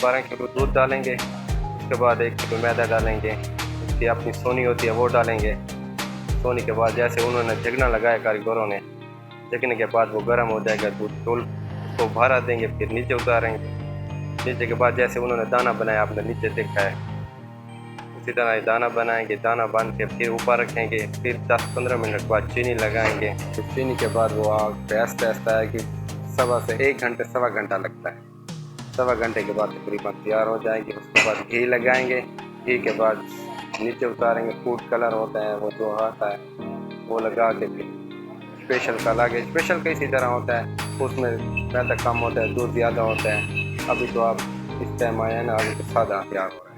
12 kilo दूध डालेंगे, उसके बाद 1 किलो मैदा डालेंगे, उसकी अपनी सोनी होती है वो डालेंगे। सोनी के बाद जैसे उन्होंने जगना लगाया कारीगरों ने, जगने के बाद वो गर्म हो जाएगा दूध, टोल उसको भारा देंगे, फिर नीचे उतारेंगे। नीचे के बाद जैसे उन्होंने दाना बनाया आपने नीचे देखा है, उसी तरह ये दाना बनाएंगे। दाना बांध के फिर ऊपर रखेंगे, फिर 10-15 मिनट बाद चीनी लगाएंगे। फिर चीनी के बाद वो आग पे आस्ते आस्ते है कि 1.25 से 1 घंटे 1.25 घंटा लगता है। 1.25 घंटे के बाद तकरीबन तैयार हो जाएगी। उसके बाद घी लगाएंगे, घी के बाद नीचे उतारेंगे। फूड कलर होता है वो जो आता है वो लगा के फिर स्पेशल का लागे। स्पेशल का इसी तरह होता है, उसमें मैदा कम होता है, दूध ज़्यादा होता है। अभी तो आप इस टाइम आया ना, अभी तो सादा तैयार हो रहा है।